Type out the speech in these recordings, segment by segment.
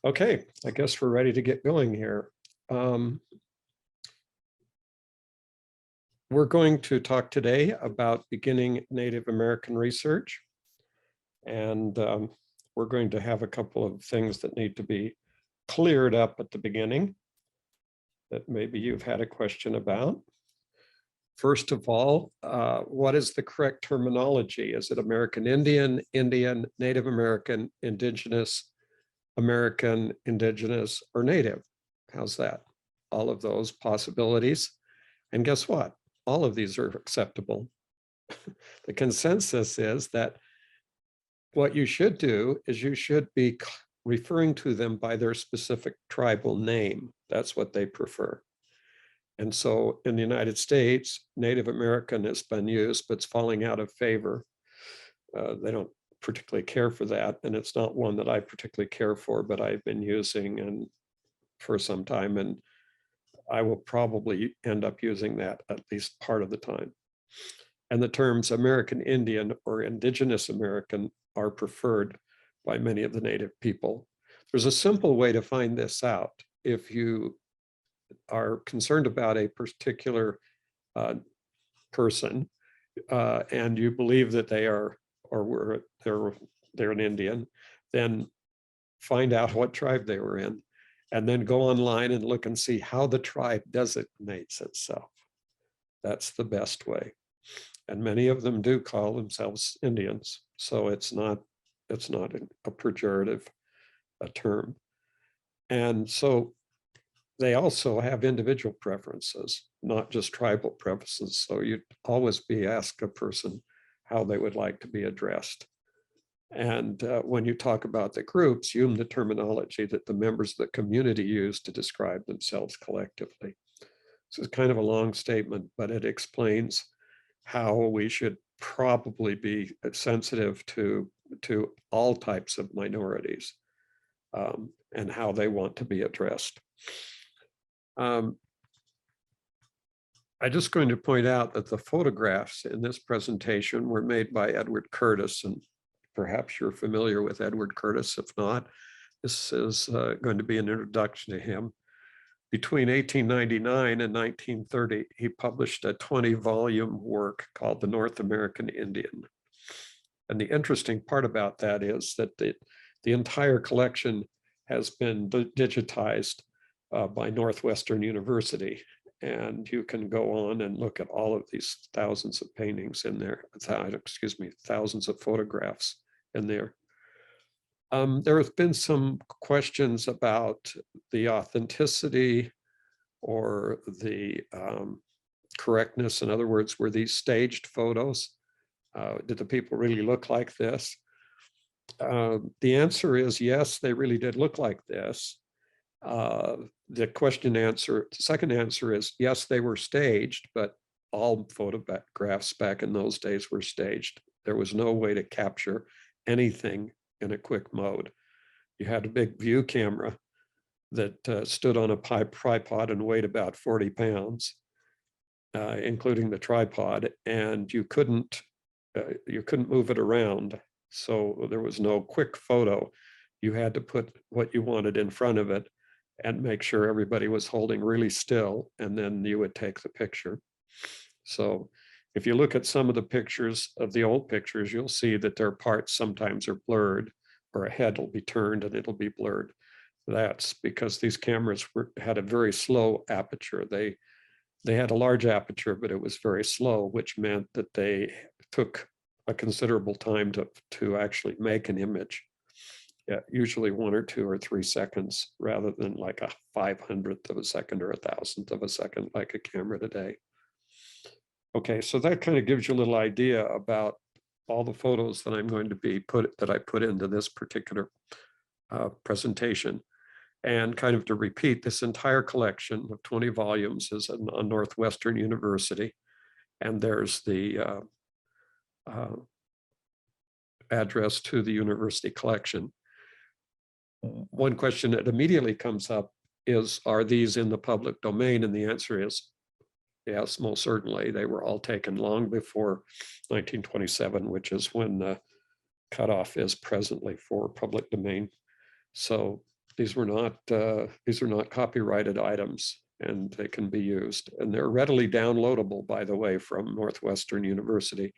Okay, I guess we're ready to get going here. We're going to talk today about beginning Native American research. And we're going to have a couple of things that need to be cleared up at the beginning that maybe you've had a question about. First of all, what is the correct terminology? Is it American Indian, Indian, Native American, Indigenous, American, Indigenous, or Native? How's that? All of those possibilities. And guess what? All of these are acceptable. The consensus is that what you should do is you should be referring to them by their specific tribal name. That's what they prefer. And so in the United States, Native American has been used, but it's falling out of favor. They don't particularly care for that. And it's not one that I particularly care for, but I've been using and for some time. And I will probably end up using that at least part of the time. And the terms American Indian or Indigenous American are preferred by many of the Native people. There's a simple way to find this out. If you are concerned about a particular person and you believe that they are or they're an Indian, then find out what tribe they were in, and then go online and look and see how the tribe designates itself. That's the best way. And many of them do call themselves Indians. So it's not a pejorative term. And so they also have individual preferences, not just tribal preferences. So you'd always be asked a person how they would like to be addressed. And when you talk about the groups, use the terminology that the members of the community use to describe themselves collectively. This is kind of a long statement, but it explains how we should probably be sensitive to all types of minorities and how they want to be addressed. I'm just going to point out that the photographs in this presentation were made by Edward Curtis, and perhaps you're familiar with Edward Curtis. If not, this is going to be an introduction to him. Between 1899 and 1930, he published a 20-volume work called The North American Indian. And the interesting part about that is that the entire collection has been digitized by Northwestern University. And you can go on and look at all of these thousands of paintings in there, thousands of photographs in there. There have been some questions about the authenticity or the correctness. In other words, were these staged photos? Did the people really look like this? The answer is yes, they really did look like this. The second answer is yes, they were staged, but all photographs back in those days were staged. There was no way to capture anything in a quick mode. You had a big view camera that stood on a tripod and weighed about 40 pounds, including the tripod, and you couldn't move it around. So there was no quick photo. You had to put what you wanted in front of it and make sure everybody was holding really still, and then you would take the picture. So if you look at some of the pictures of the old pictures, you'll see that their parts sometimes are blurred, or a head will be turned and it'll be blurred. That's because these cameras had a very slow aperture. They had a large aperture, but it was very slow, which meant that they took a considerable time to actually make an image. Yeah, usually 1 or 2 or 3 seconds, rather than like a 500th of a second or 1,000th of a second, like a camera today. Okay, so that kind of gives you a little idea about all the photos that I'm going to be I put into this particular presentation. And kind of to repeat, this entire collection of 20 volumes is on Northwestern University. And there's the address to the university collection. One question that immediately comes up is, are these in the public domain? And the answer is yes, most certainly. They were all taken long before 1927, which is when the cutoff is presently for public domain. So these are not copyrighted items, and they can be used. And they're readily downloadable, by the way, from Northwestern University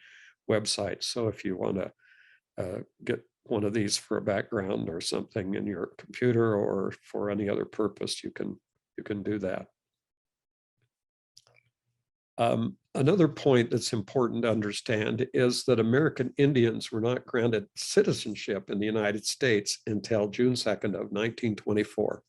website. So if you want to get one of these for a background or something in your computer or for any other purpose, you can do that. Another point that's important to understand is that American Indians were not granted citizenship in the United States until June 2nd of 1924.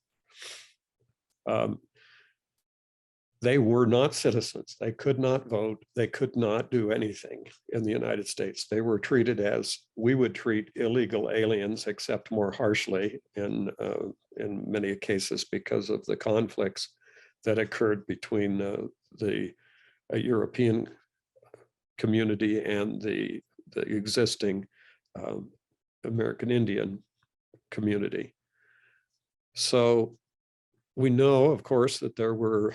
They were not citizens. They could not vote. They could not do anything in the United States. They were treated as we would treat illegal aliens, except more harshly in many cases because of the conflicts that occurred between the European community and the existing American Indian community. So we know, of course, that there were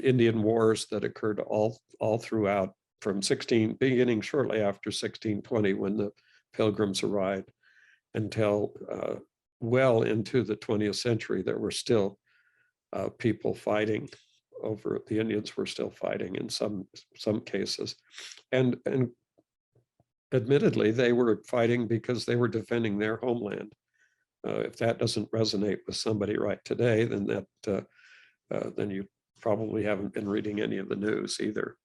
Indian wars that occurred all throughout from beginning shortly after 1620 when the Pilgrims arrived until well into the 20th century. There were still people fighting over, the Indians were still fighting in some cases. And admittedly, they were fighting because they were defending their homeland. If that doesn't resonate with somebody right today, then then you probably haven't been reading any of the news either.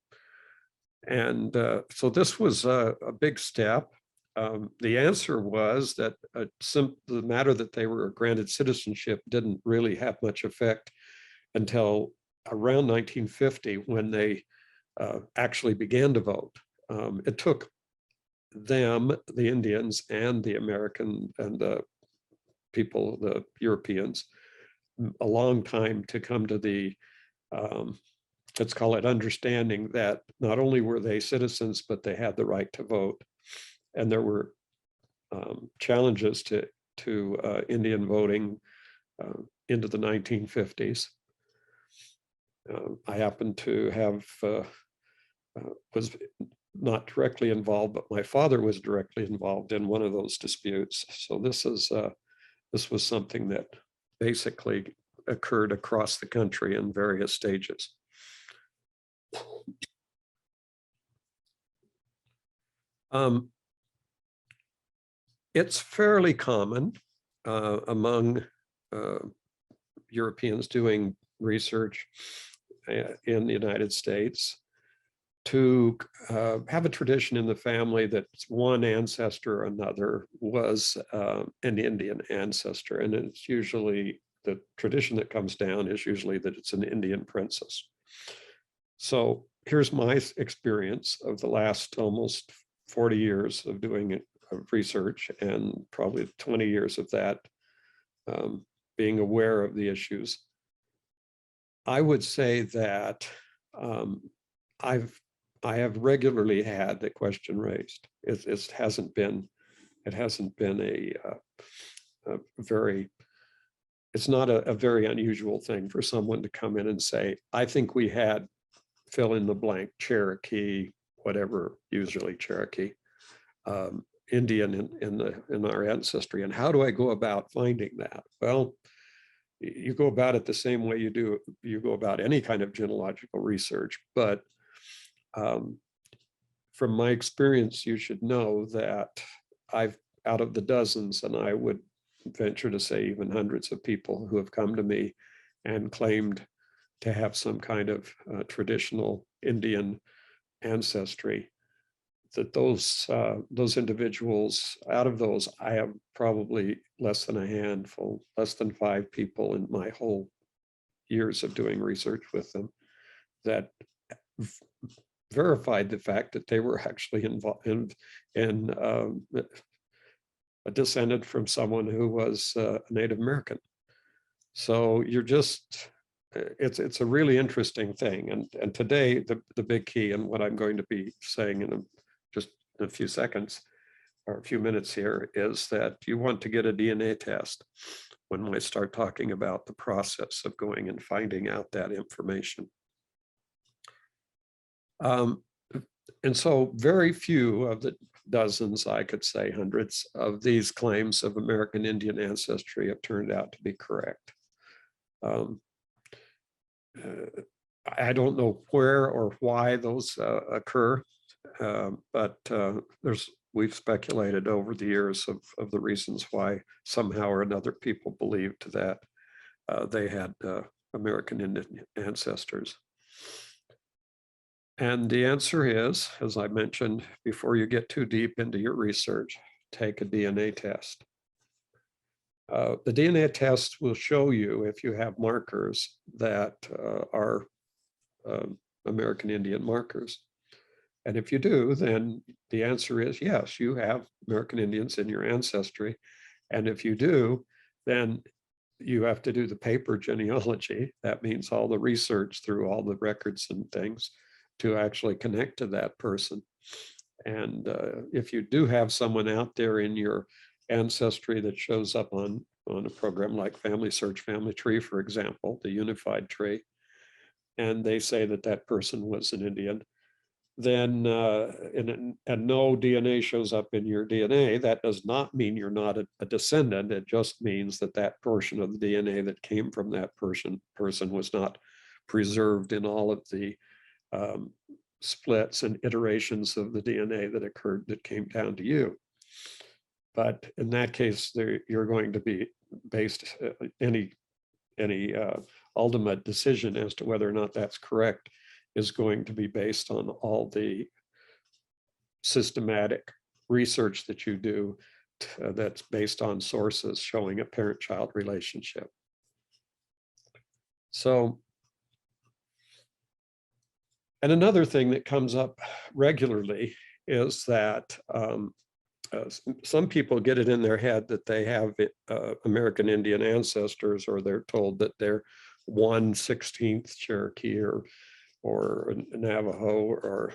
And so this was a big step. The answer was that the matter that they were granted citizenship didn't really have much effect until around 1950, when they actually began to vote. It took them, the Indians and the American and the people, the Europeans, a long time to come to the, let's call it understanding that not only were they citizens, but they had the right to vote. And there were challenges to Indian voting into the 1950s. I happen to have, was not directly involved, but my father was directly involved in one of those disputes. So this was something that basically occurred across the country in various stages. It's fairly common among Europeans doing research in the United States to have a tradition in the family that one ancestor or another was an Indian ancestor. And it's usually, the tradition that comes down is usually that it's an Indian princess. So here's my experience of the last almost 40 years of doing research, and probably 20 years of that being aware of the issues. I would say that I have regularly had the question raised. It hasn't been a very, it's not a very unusual thing for someone to come in and say, I think we had fill in the blank Cherokee, whatever, usually Cherokee, Indian in our ancestry. And how do I go about finding that? Well, you go about it the same way you go about any kind of genealogical research, but from my experience, you should know that out of the dozens, and I would venture to say even hundreds of people who have come to me and claimed to have some kind of traditional Indian ancestry, that those individuals, out of those, I have probably less than a handful, less than 5 people in my whole years of doing research with them that verified the fact that they were actually involved in a descendant from someone who was a Native American. So you're just, it's a really interesting thing. And today, the big key, and what I'm going to be saying in just a few seconds or a few minutes here, is that you want to get a DNA test when we start talking about the process of going and finding out that information. And so very few of the dozens, I could say hundreds of these claims of American Indian ancestry have turned out to be correct. I don't know where or why those occur, but we've speculated over the years of the reasons why somehow or another people believed that they had American Indian ancestors. And the answer is, as I mentioned, before you get too deep into your research, take a DNA test. The DNA test will show you if you have markers that are American Indian markers. And if you do, then the answer is yes, you have American Indians in your ancestry. And if you do, then you have to do the paper genealogy. That means all the research through all the records and things to actually connect to that person. And if you do have someone out there in your ancestry that shows up on a program like Family Search Family Tree, for example, the unified tree, and they say that that person was an Indian, then and no DNA shows up in your DNA, that does not mean you're not a descendant. It just means that that portion of the DNA that came from that person was not preserved in all of the splits and iterations of the DNA that occurred that came down to you. But in that case, you're going to be based any ultimate decision as to whether or not that's correct is going to be based on all the systematic research that you do that's based on sources showing a parent-child relationship. So, and another thing that comes up regularly is that some people get it in their head that they have American Indian ancestors, or they're told that they're 1/16 Cherokee or Navajo or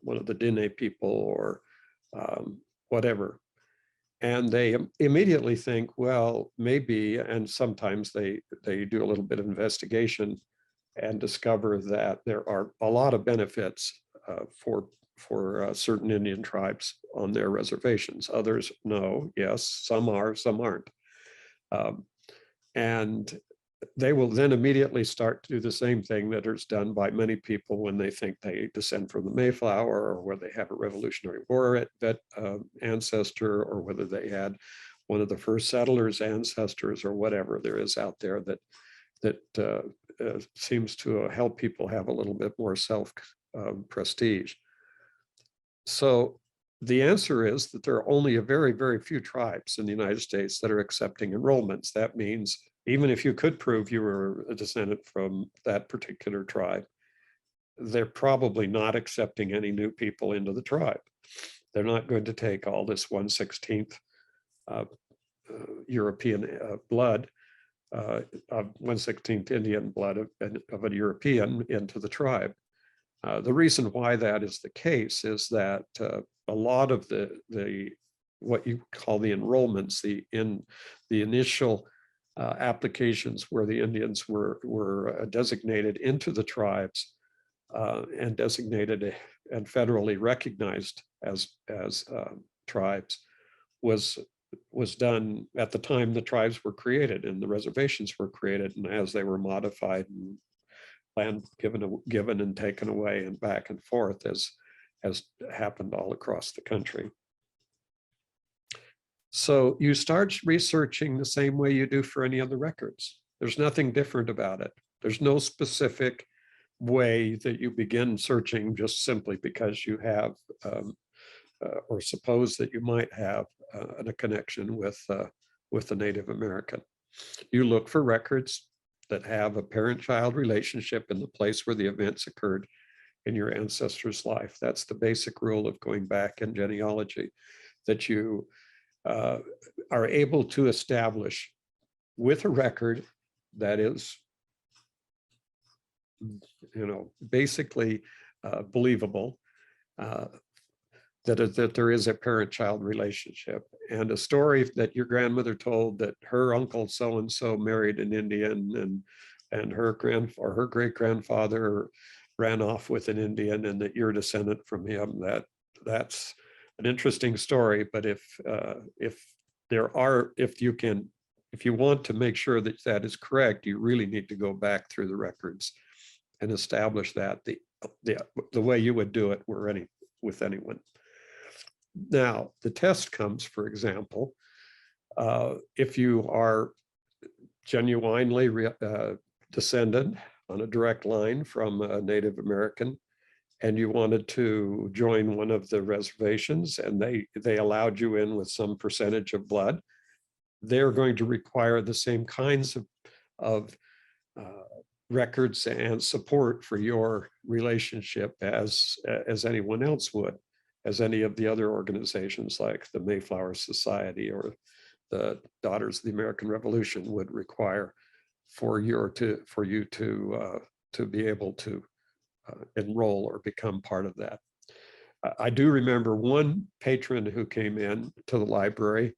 one of the Diné people or whatever. And they immediately think, well, maybe, and sometimes they do a little bit of investigation and discover that there are a lot of benefits for certain Indian tribes on their reservations. Others, no, yes, some are, some aren't. And they will then immediately start to do the same thing that is done by many people when they think they descend from the Mayflower, or where they have a Revolutionary War ancestor, or whether they had one of the first settlers' ancestors, or whatever there is out there that seems to help people have a little bit more self-prestige. So the answer is that there are only a very, very few tribes in the United States that are accepting enrollments. That means even if you could prove you were a descendant from that particular tribe, they're probably not accepting any new people into the tribe. They're not going to take all this 1/16 European blood, 1/16 Indian blood of a European into the tribe. The reason why that is the case is that a lot of the what you call the enrollments, the initial applications where the Indians were designated into the tribes and designated and federally recognized as tribes was done at the time the tribes were created and the reservations were created, and as they were modified and land given and taken away and back and forth as happened all across the country. So you start researching the same way you do for any other records. There's nothing different about it. There's no specific way that you begin searching just simply because you have or suppose that you might have a connection with the Native American. You look for records that have a parent-child relationship in the place where the events occurred in your ancestor's life. That's the basic rule of going back in genealogy, that you are able to establish with a record that is, basically believable, that there is a parent-child relationship. And a story that your grandmother told that her uncle so-and-so married an Indian and her great-grandfather ran off with an Indian, and that you're descendant from him, that's an interesting story, but if you want to make sure that that is correct, you really need to go back through the records and establish that the way you would do it with anyone. Now, the test comes, for example, if you are genuinely descended on a direct line from a Native American, and you wanted to join one of the reservations, and they allowed you in with some percentage of blood, they're going to require the same kinds of records and support for your relationship as anyone else would, as any of the other organizations like the Mayflower Society or the Daughters of the American Revolution would require for you to be able to enroll or become part of that. I do remember one patron who came in to the library,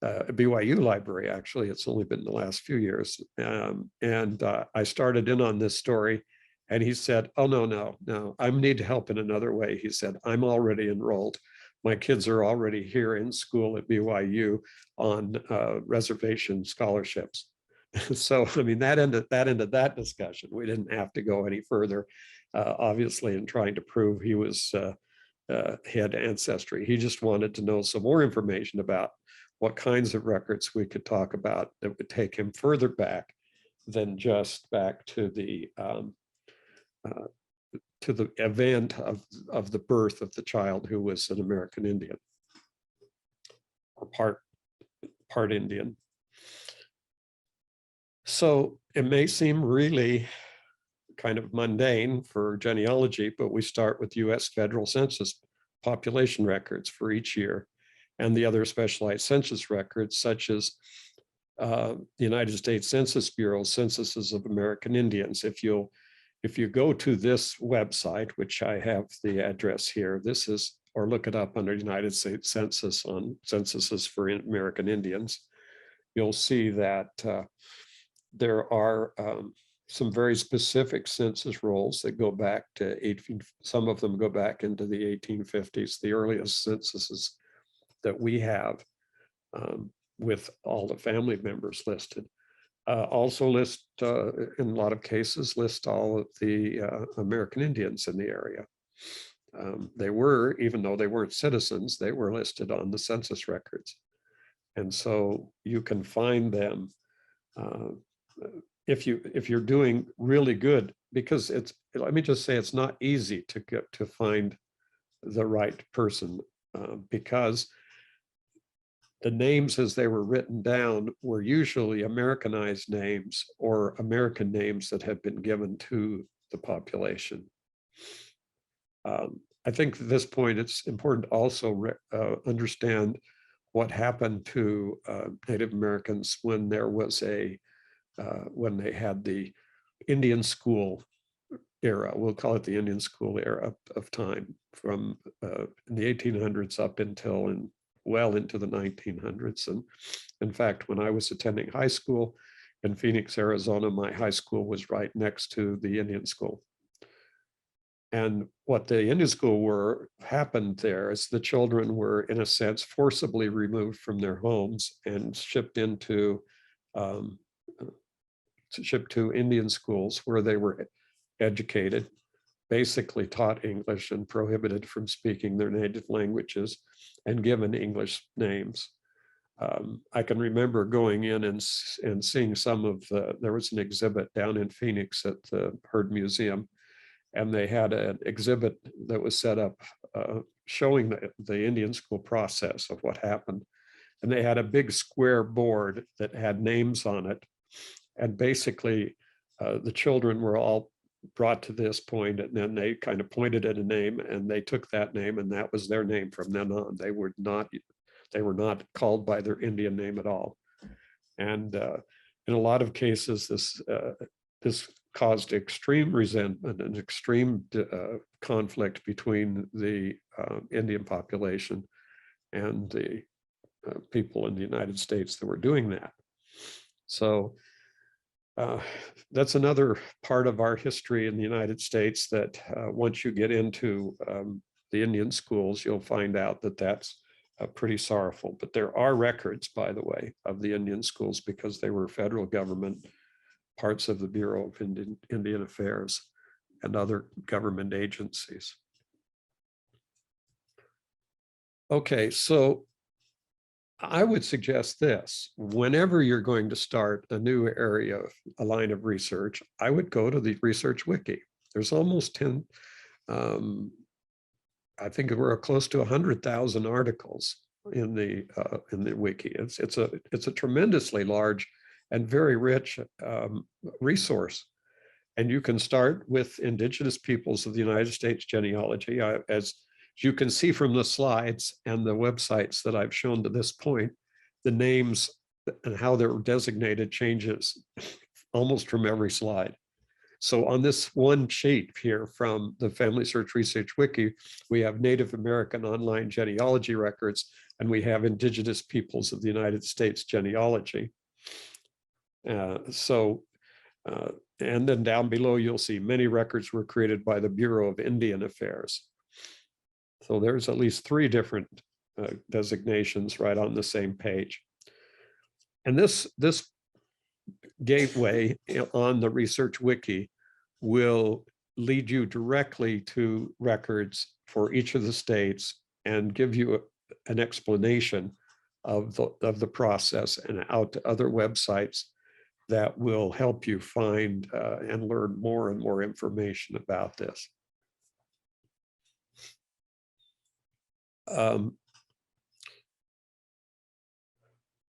BYU library, actually. It's only been the last few years. And I started in on this story, and he said, oh, no, I need help in another way. He said, I'm already enrolled. My kids are already here in school at BYU on reservation scholarships. So, I mean, that ended that discussion. We didn't have to go any further, obviously, in trying to prove he had ancestry. He just wanted to know some more information about what kinds of records we could talk about that would take him further back than just back to the event of the birth of the child who was an American Indian or part Indian. So it may seem really kind of mundane for genealogy, but we start with US federal census population records for each year and the other specialized census records, such as the United States Census Bureau's censuses of American Indians. If you go to this website, which I have the address here, or look it up under United States Census on censuses for American Indians, you'll see that there are some very specific census rolls that go back to some of them go back into the 1850s, the earliest censuses that we have, with all the family members listed. Also list, in a lot of cases, list all of the American Indians in the area. They were, even though they weren't citizens, they were listed on the census records. And so you can find them if you're doing really good, because let me just say, it's not easy to find the right person, because the names as they were written down were usually Americanized names or American names that had been given to the population. I think at this point, it's important to also understand what happened to Native Americans when there was when they had the Indian school era. We'll call it the Indian school era of time from in the 1800s up until well into the 1900s. And in fact, when I was attending high school in Phoenix, Arizona, my high school was right next to the Indian school. And what the Indian school happened there is the children were, in a sense, forcibly removed from their homes and shipped to Indian schools where they were educated, basically taught English and prohibited from speaking their native languages and given English names. I can remember going in and seeing there was an exhibit down in Phoenix at the Heard Museum, and they had an exhibit that was set up showing the Indian school process of what happened. And they had a big square board that had names on it. And basically, the children were all brought to this point, and then they kind of pointed at a name, and they took that name, and that was their name from then on. They were not called by their Indian name at all. And in a lot of cases, this caused extreme resentment and extreme conflict between the Indian population and the people in the United States that were doing that. So that's another part of our history in the United States that once you get into the Indian schools, you'll find out that that's pretty sorrowful. But there are records, by the way, of the Indian schools because they were federal government, parts of the Bureau of Indian Affairs and other government agencies. Okay, so I would suggest this. Whenever you're going to start a new area, a line of research, I would go to the research wiki. There's almost 10, I think we're close to 100,000 articles in the wiki. It's a tremendously large and very rich resource. And you can start with Indigenous peoples of the United States genealogy. As you can see from the slides and the websites that I've shown to this point, the names and how they're designated changes almost from every slide. So on this one sheet here from the Family Search Research Wiki, we have Native American online genealogy records, and we have Indigenous peoples of the United States genealogy. And then down below, you'll see many records were created by the Bureau of Indian Affairs. So there's at least 3 different designations right on the same page. And this gateway on the Research Wiki will lead you directly to records for each of the states and give you an explanation of the process and out to other websites that will help you find and learn more and more information about this.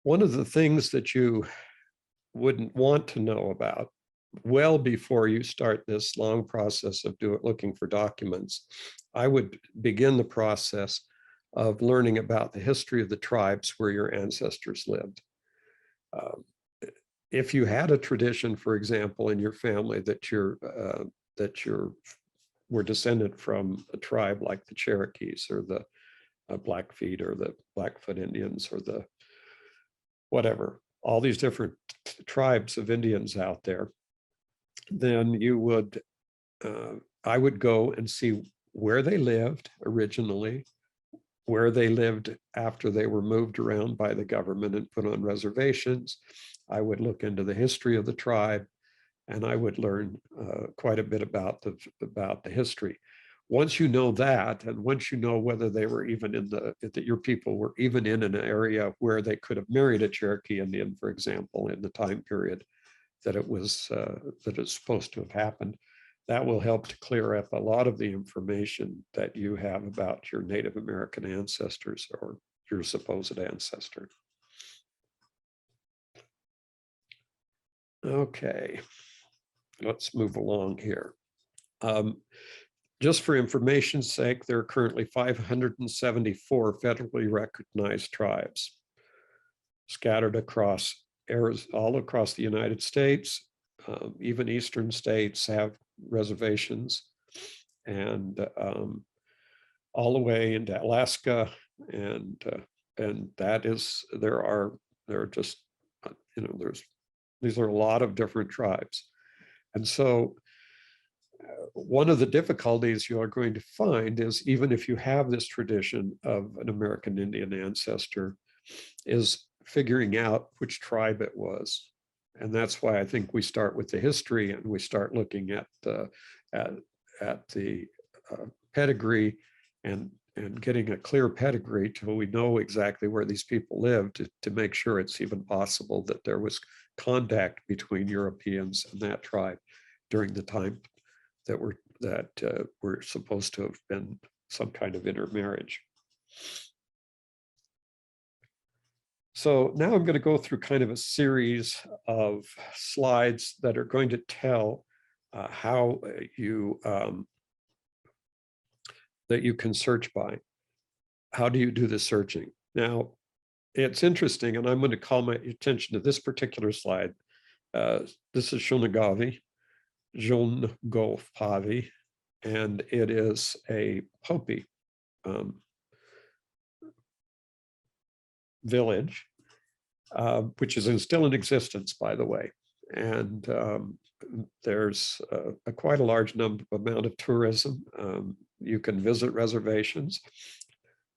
One of the things that you wouldn't want to know about well before you start this long process of looking for documents, I would begin the process of learning about the history of the tribes where your ancestors lived. If you had a tradition, for example, in your family that were descended from a tribe like the Cherokees or the Blackfeet or the Blackfoot Indians or the whatever, all these different tribes of Indians out there, then you would, I would go and see where they lived originally, where they lived after they were moved around by the government and put on reservations. I would look into the history of the tribe, and I would learn quite a bit about the history. Once you know that, and once you know whether they were even that your people were even in an area where they could have married a Cherokee Indian, for example, in the time period that it was that it's supposed to have happened, that will help to clear up a lot of the information that you have about your Native American ancestors or your supposed ancestor. Okay, let's move along here. Just for information's sake, there are currently 574 federally recognized tribes scattered across areas all across the United States. Even eastern states have reservations, and all the way into Alaska, and that is there are just these are a lot of different tribes, and so one of the difficulties you are going to find is, even if you have this tradition of an American Indian ancestor, is figuring out which tribe it was. And that's why I think we start with the history and we start looking at the pedigree and getting a clear pedigree till we know exactly where these people lived to make sure it's even possible that there was contact between Europeans and that tribe during the time that were supposed to have been some kind of intermarriage. So now I'm going to go through kind of a series of slides that are going to tell how that you can search by. How do you do the searching? Now, it's interesting, and I'm going to call my attention to this particular slide. This is Shonagavi, Pavi, and it is a Hopi village, which is still in existence, by the way. And there's quite a large amount of tourism. You can visit reservations.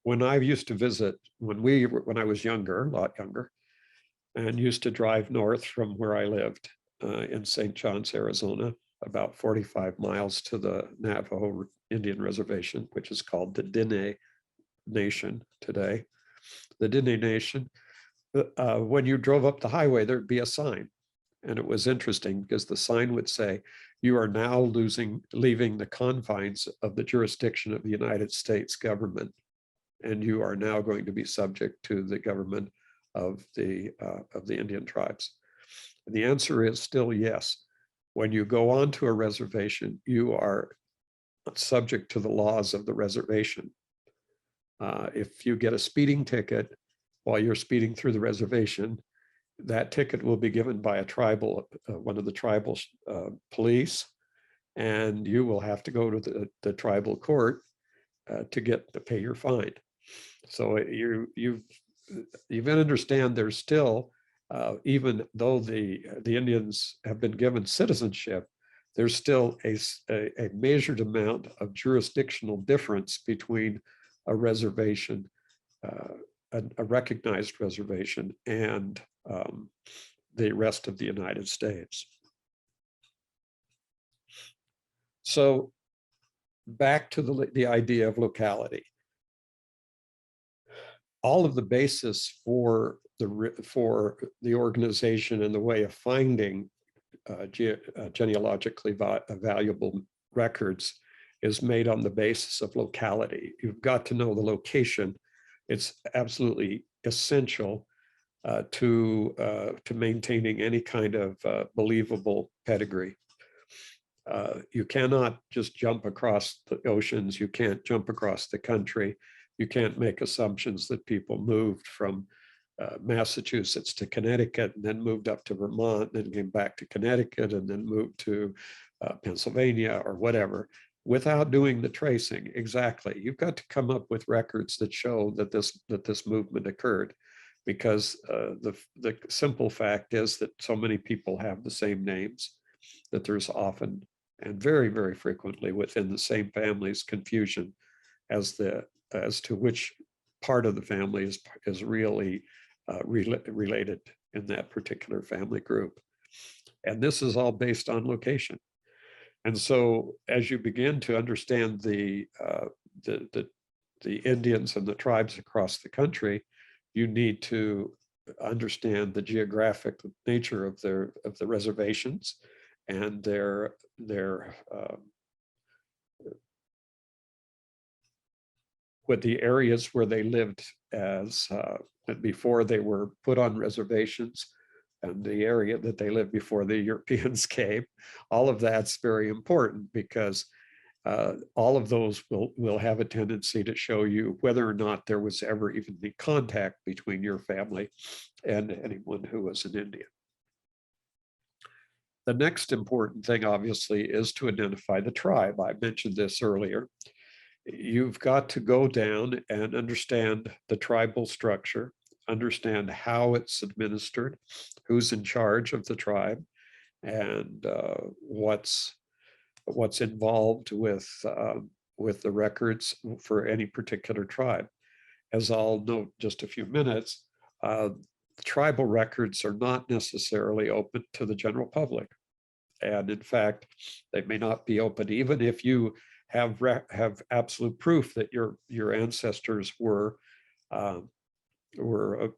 When I used to visit, when I was younger, a lot younger, and used to drive north from where I lived in St. John's, Arizona, about 45 miles to the Navajo Indian Reservation, which is called the Diné Nation today. The Diné Nation, when you drove up the highway, there'd be a sign. And it was interesting because the sign would say, you are now leaving the confines of the jurisdiction of the United States government, and you are now going to be subject to the government of the Indian tribes. And the answer is still yes. When you go onto a reservation, you are subject to the laws of the reservation. If you get a speeding ticket while you're speeding through the reservation, that ticket will be given by a tribal, one of the tribal police, and you will have to go to the tribal court to pay your fine. So you understand there's still, even though the Indians have been given citizenship, there's still a measured amount of jurisdictional difference between a reservation, a recognized reservation, and the rest of the United States. So back to the idea of locality. All of the basis for the organization and the way of finding genealogically valuable records is made on the basis of locality. You've got to know the location. It's absolutely essential to maintaining any kind of believable pedigree. You cannot just jump across the oceans. You can't jump across the country. You can't make assumptions that people moved from Massachusetts to Connecticut and then moved up to Vermont, then came back to Connecticut and then moved to Pennsylvania or whatever, without doing the tracing. Exactly. You've got to come up with records that show that this movement occurred, because the simple fact is that so many people have the same names that there's often, and very, very frequently within the same families, confusion as to which part of the family is really related in that particular family group. And this is all based on location. And so as you begin to understand the Indians and the tribes across the country, you need to understand the geographic nature of the reservations and with the areas where they lived as before they were put on reservations, and the area that they lived before the Europeans came. All of that's very important, because all of those will have a tendency to show you whether or not there was ever even the contact between your family and anyone who was an Indian. The next important thing, obviously, is to identify the tribe. I mentioned this earlier. You've got to go down and understand the tribal structure, understand how it's administered, who's in charge of the tribe, and what's involved with the records for any particular tribe. As I'll note just a few minutes, tribal records are not necessarily open to the general public. And in fact, they may not be open even if you have absolute proof that your ancestors were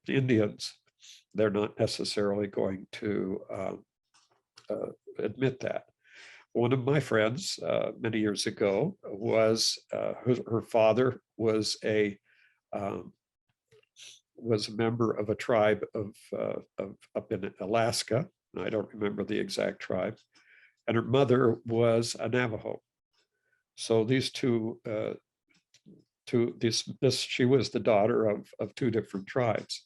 Indians. They're not necessarily going to admit that. One of my friends many years ago was her father was a member of a tribe of up in Alaska. I don't remember the exact tribe, and her mother was a Navajo. So these she was the daughter of two different tribes.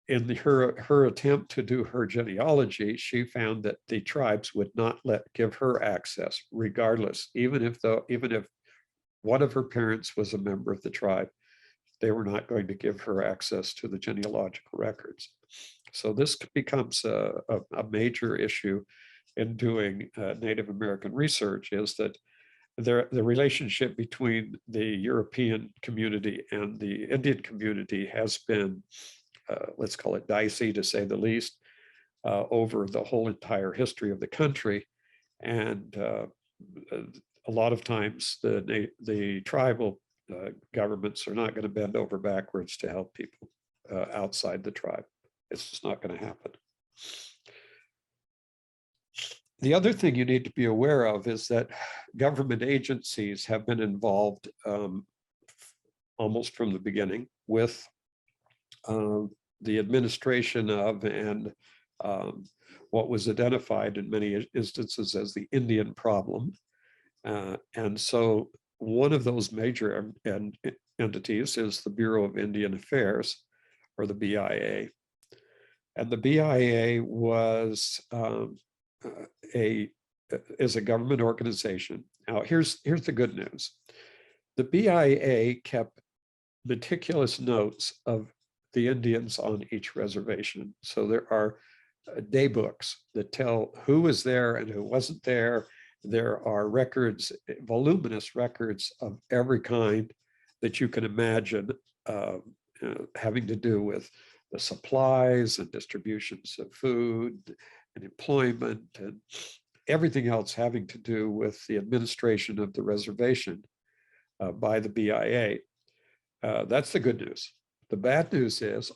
In her attempt to do her genealogy, she found that the tribes would not give her access, regardless, even if one of her parents was a member of the tribe, they were not going to give her access to the genealogical records. So this becomes a major issue in doing Native American research, is that the relationship between the European community and the Indian community has been, let's call it dicey to say the least, over the whole entire history of the country. And a lot of times the tribal governments are not going to bend over backwards to help people outside the tribe. It's just not going to happen. The other thing you need to be aware of is that government agencies have been involved almost from the beginning with the administration of and what was identified in many instances as the Indian problem. And so one of those major entities is the Bureau of Indian Affairs, or the BIA. And the BIA was is a government organization. Now, here's the good news. The BIA kept meticulous notes of the Indians on each reservation. So there are day books that tell who was there and who wasn't there. There are records, voluminous records of every kind that you can imagine, having to do with the supplies and distributions of food and employment and everything else having to do with the administration of the reservation by the BIA. That's the good news. The bad news is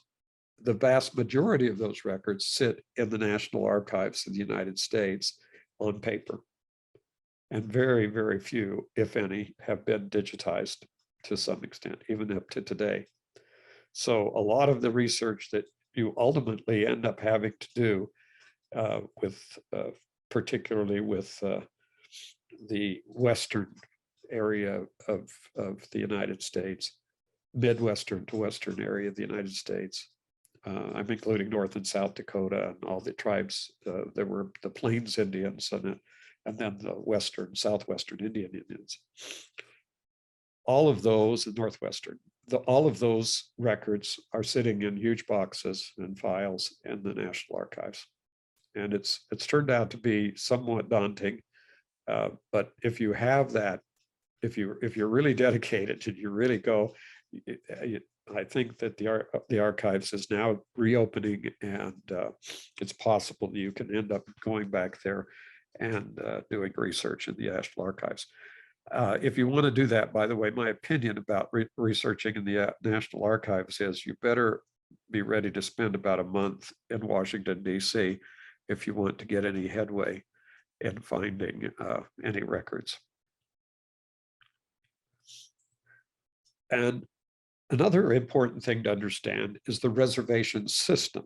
the vast majority of those records sit in the National Archives of the United States on paper. And very, very few, if any, have been digitized to some extent, even up to today. So a lot of the research that you ultimately end up having to do particularly with the Western area of the United States, Midwestern to Western area of the United States. I'm including North and South Dakota and all the tribes. There were the Plains Indians and then the Western, Southwestern Indians. All of those, and Northwestern, all of those records are sitting in huge boxes and files in the National Archives. And it's turned out to be somewhat daunting. But if you have that, if you're really dedicated and you really go, I think that the archives is now reopening, and it's possible that you can end up going back there and doing research in the National Archives. If you want to do that, by the way, my opinion about researching in the National Archives is you better be ready to spend about a month in Washington, D.C. if you want to get any headway in finding any records. And another important thing to understand is the reservation system.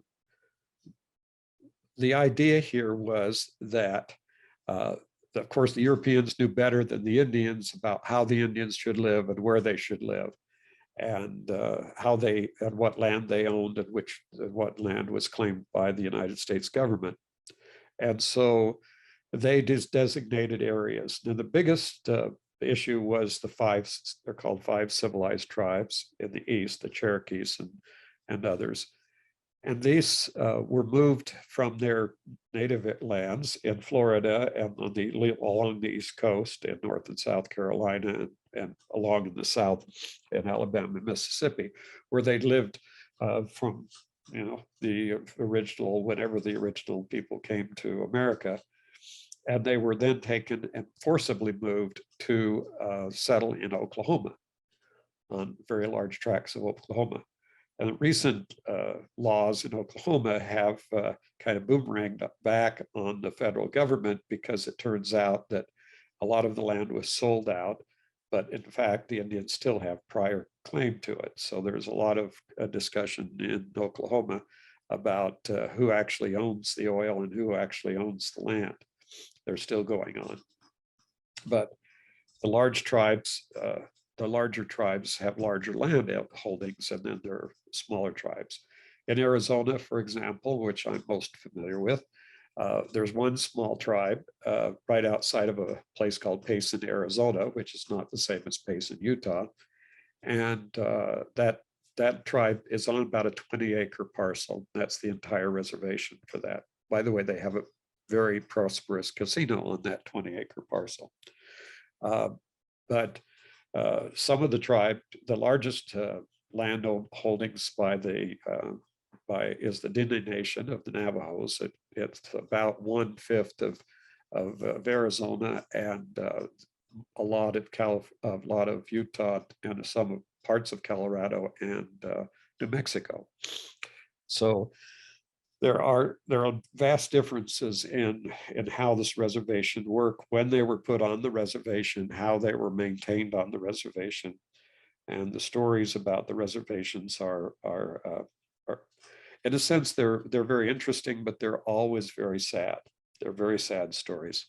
The idea here was that, of course, the Europeans knew better than the Indians about how the Indians should live and where they should live, and what land they owned and what land was claimed by the United States government. And so they designated areas. Now, the biggest issue was they're called 5 civilized tribes in the East, the Cherokees and others. And these were moved from their native lands in Florida and along the East Coast in North and South Carolina and along in the South in Alabama and Mississippi, where they lived from the original, whenever the original people came to America. And they were then taken and forcibly moved to settle in Oklahoma, on very large tracts of Oklahoma. And recent laws in Oklahoma have kind of boomeranged back on the federal government, because it turns out that a lot of the land was sold out, but in fact, the Indians still have prior claim to it. So there's a lot of discussion in Oklahoma about who actually owns the oil and who actually owns the land. They're still going on. But the larger tribes have larger land holdings, and then there are smaller tribes. In Arizona, for example, which I'm most familiar with, there's one small tribe right outside of a place called Payson, Arizona, which is not the same as Payson, Utah. And that tribe is on about a 20-acre parcel. That's the entire reservation for that. By the way, they have a very prosperous casino on that 20-acre parcel. But some of the tribe, the largest land holdings by the is the Diné Nation of the Navajos. It's about 1/5 of Arizona and a lot of Utah and some parts of Colorado and New Mexico. So there are vast differences in how this reservation worked, when they were put on the reservation, how they were maintained on the reservation, and the stories about the reservations are in a sense they're very interesting, but they're always very sad. They're very sad stories.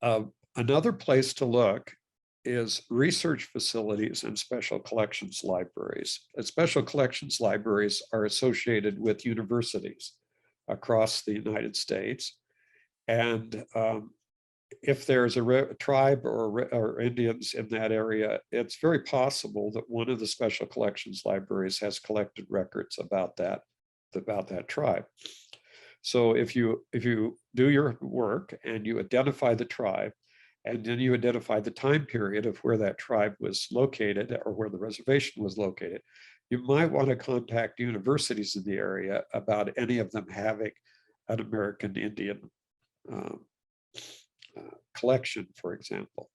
Another place to look is research facilities and special collections libraries. And special collections libraries are associated with universities across the United States. And if there's a tribe or Indians in that area, it's very possible that one of the special collections libraries has collected records about that tribe. So if you do your work and you identify the tribe, and then you identify the time period of where that tribe was located or where the reservation was located, you might want to contact universities in the area about any of them having an American Indian collection, for example.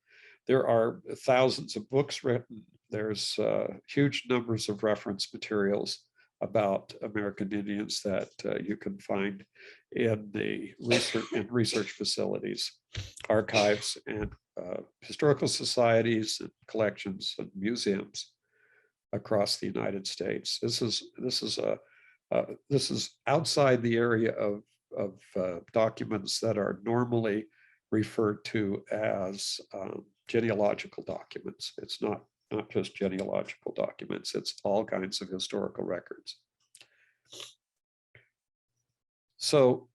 There are thousands of books written. There's huge numbers of reference materials about American Indians that you can find in the research facilities, archives, and historical societies and collections and museums across the United States. This is outside the area of documents that are normally referred to as genealogical documents. It's not just genealogical documents, it's all kinds of historical records. So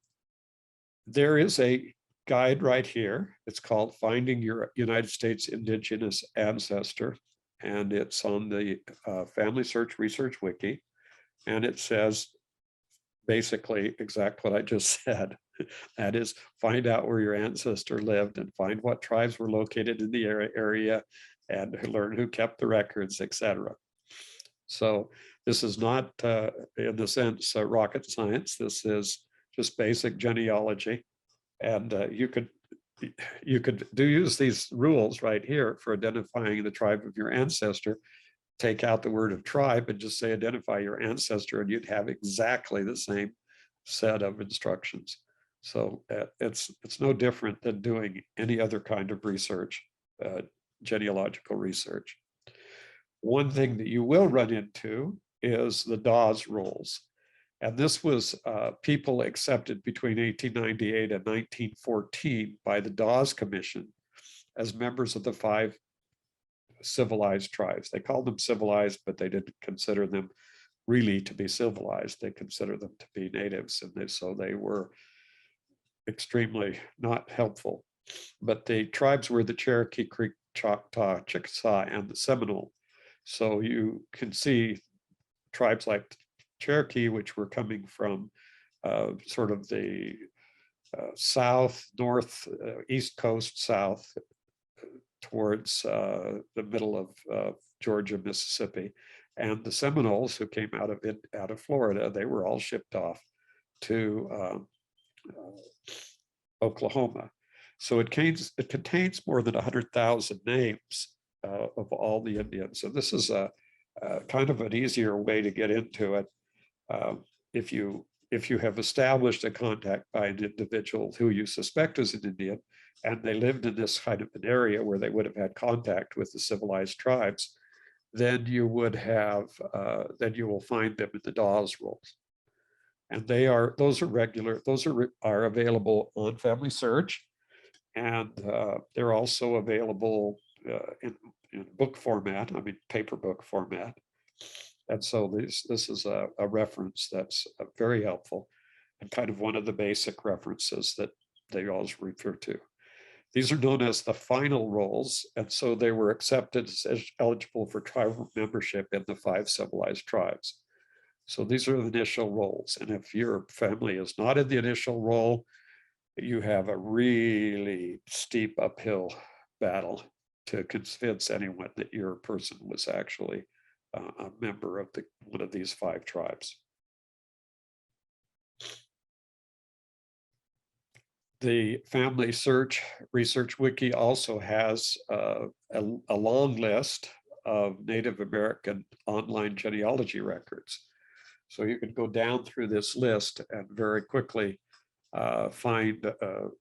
there is a guide right here. It's called Finding Your United States Indigenous Ancestor, and it's on the Family Search Research Wiki. And it says basically exactly what I just said. That is, find out where your ancestor lived and find what tribes were located in the area and learn who kept the records, etc. So this is not, in the sense, rocket science. This is just basic genealogy. And you could use these rules right here for identifying the tribe of your ancestor. Take out the word of tribe and just say identify your ancestor, and you'd have exactly the same set of instructions. So it's no different than doing any other kind of research, genealogical research. One thing that you will run into is the Dawes Rules. And this was people accepted between 1898 and 1914 by the Dawes Commission as members of the 5 civilized tribes. They called them civilized, but they didn't consider them really to be civilized. They considered them to be natives, and so they were extremely not helpful. But the tribes were the Cherokee, Creek, Choctaw, Chickasaw, and the Seminole. So you can see tribes like Cherokee, which were coming from sort of the north, east coast, south, towards the middle of Georgia, Mississippi, and the Seminoles, who came out of Florida. They were all shipped off to Oklahoma. So it contains more than 100,000 names of all the Indians. So this is a kind of an easier way to get into it. If you have established a contact by an individual who you suspect is an Indian, and they lived in this kind of an area where they would have had contact with the civilized tribes, then you will find them in the Dawes Rules. And those are available on Family Search, and they're also available in book format, paper book format. And so this is a reference that's very helpful and kind of one of the basic references that they always refer to. These are known as the final rolls, and so they were accepted as eligible for tribal membership in the 5 civilized tribes. So these are the initial rolls, and if your family is not in the initial roll, you have a really steep uphill battle to convince anyone that your person was actually a member of one of these 5 tribes. The Family Search Research Wiki also has a long list of Native American online genealogy records. So you can go down through this list and very quickly find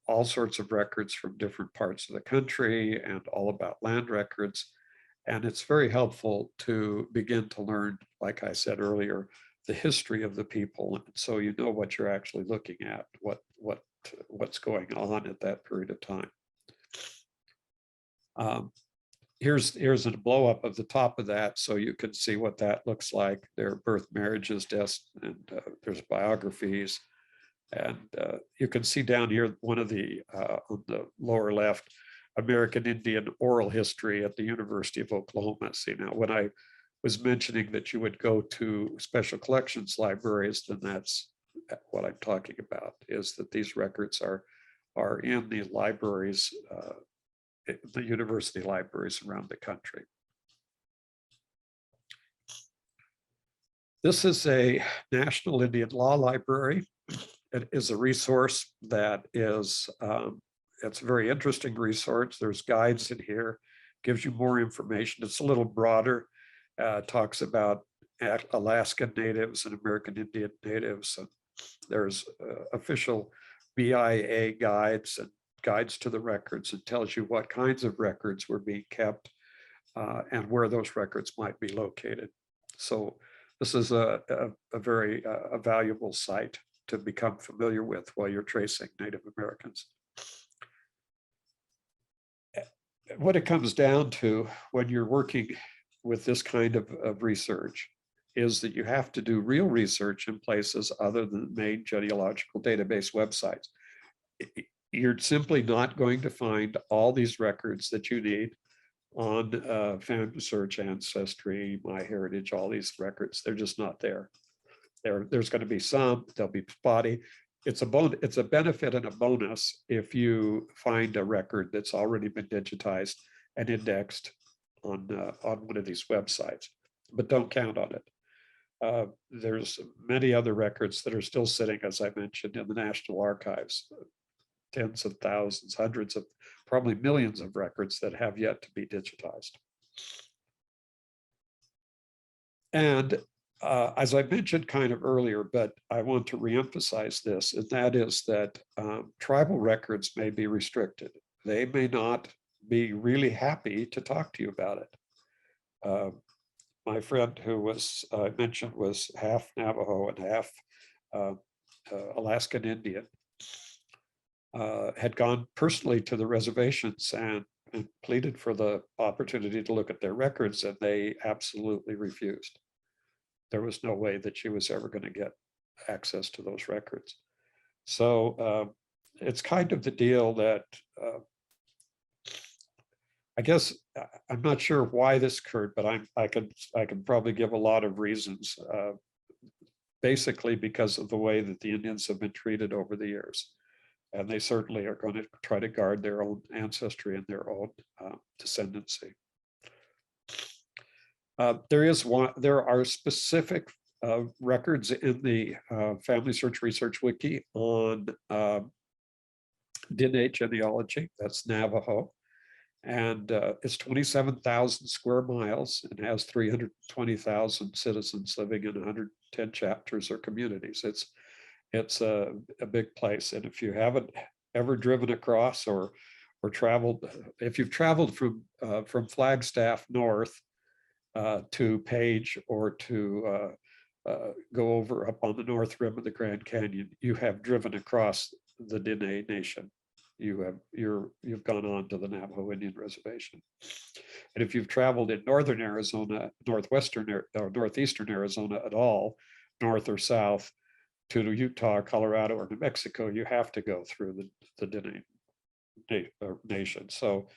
all sorts of records from different parts of the country and all about land records. And it's very helpful to begin to learn, like I said earlier, the history of the people. So you know what you're actually looking at, what's going on at that period of time. Here's a blow up of the top of that, so you can see what that looks like. There are birth, marriages, deaths, and there's biographies. And you can see down here, one of the, on the lower left, American Indian oral history at the University of Oklahoma. See, now when I was mentioning that you would go to special collections libraries, then that's what I'm talking about, is that these records are in the libraries, the university libraries around the country. This is a National Indian Law Library. It is a resource that is, it's a very interesting resource. There's guides in here, gives you more information. It's a little broader, talks about Alaskan natives and American Indian natives. And there's official BIA guides and guides to the records. It tells you what kinds of records were being kept and where those records might be located. So this is a very valuable site to become familiar with while you're tracing Native Americans. What it comes down to when you're working with this kind of research is that you have to do real research in places other than main genealogical database websites. You're simply not going to find all these records that you need on Family Search, Ancestry, MyHeritage, all these records. They're just not there. There's going to be some, they'll be spotty. It's a benefit and a bonus if you find a record that's already been digitized and indexed on one of these websites, but don't count on it. There's many other records that are still sitting, as I mentioned, in the National Archives, tens of thousands, hundreds of, probably millions of records that have yet to be digitized. And as I mentioned kind of earlier, but I want to reemphasize this, and that is that tribal records may be restricted. They may not be really happy to talk to you about it. My friend who was mentioned was half Navajo and half Alaskan Indian, had gone personally to the reservations and pleaded for the opportunity to look at their records, and they absolutely refused. There was no way that she was ever going to get access to those records. So it's kind of the deal that I guess I'm not sure why this occurred, but I can probably give a lot of reasons. Basically because of the way that the Indians have been treated over the years. And they certainly are going to try to guard their own ancestry and their own descendancy. There are specific records in the Family Search Research Wiki on DNA genealogy. That's Navajo, and it's 27,000 square miles and has 320,000 citizens living in 110 chapters or communities. It's a big place, and if you haven't ever driven across or traveled, if you've traveled from Flagstaff north to Page or to go over up on the north rim of the Grand Canyon, you have driven across the Diné Nation. You've gone on to the Navajo Indian Reservation. And if you've traveled in northern Arizona, northwestern or northeastern Arizona at all, north or south to Utah, Colorado, or New Mexico, you have to go through the Diné Nation. So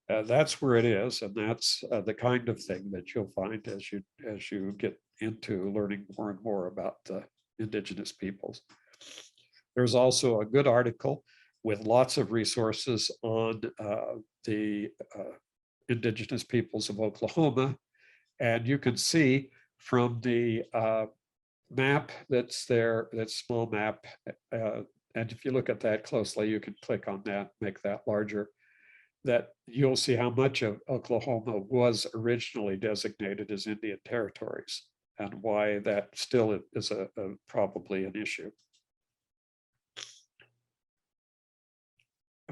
that's where it is, and that's the kind of thing that you'll find as you get into learning more and more about the Indigenous peoples. There's also a good article with lots of resources on the Indigenous peoples of Oklahoma. And you can see from the map that's there, that small map, and if you look at that closely, you can click on that, make that larger, that you'll see how much of Oklahoma was originally designated as Indian territories and why that still is probably an issue.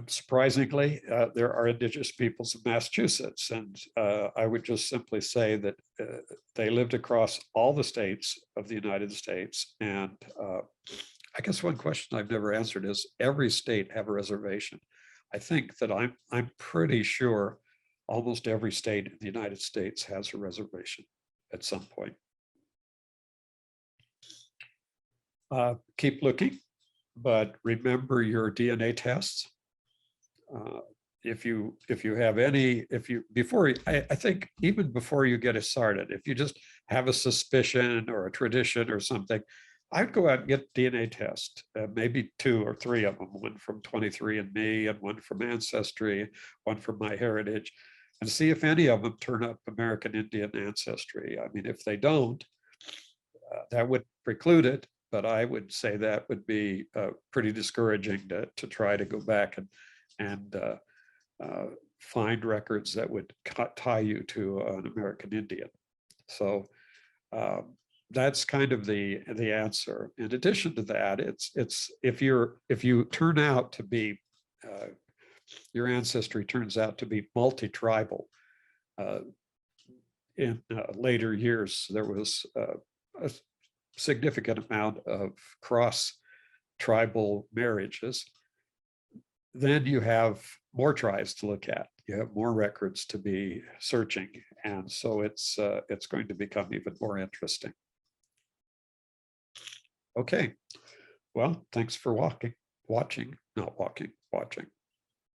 Surprisingly, there are Indigenous peoples of Massachusetts, and I would just simply say that they lived across all the states of the United States. And I guess one question I've never answered is, every state have a reservation? I think that I'm pretty sure almost every state in the United States has a reservation at some point. Keep looking, but remember your DNA tests. If you have any, I think even before you get it started, if you just have a suspicion or a tradition or something, I'd go out and get DNA test, maybe 2 or 3 of them, one from 23andMe and one from Ancestry, one from MyHeritage, and see if any of them turn up American Indian ancestry. I mean, if they don't, that would preclude it, but I would say that would be pretty discouraging to try to go back and find records that would tie you to an American Indian. So that's kind of the answer. In addition to that, it's if you turn out to be your ancestry turns out to be multi-tribal. In later years, there was a significant amount of cross-tribal marriages. Then you have more tribes to look at. You have more records to be searching, and so it's going to become even more interesting. Okay, well, thanks for watching.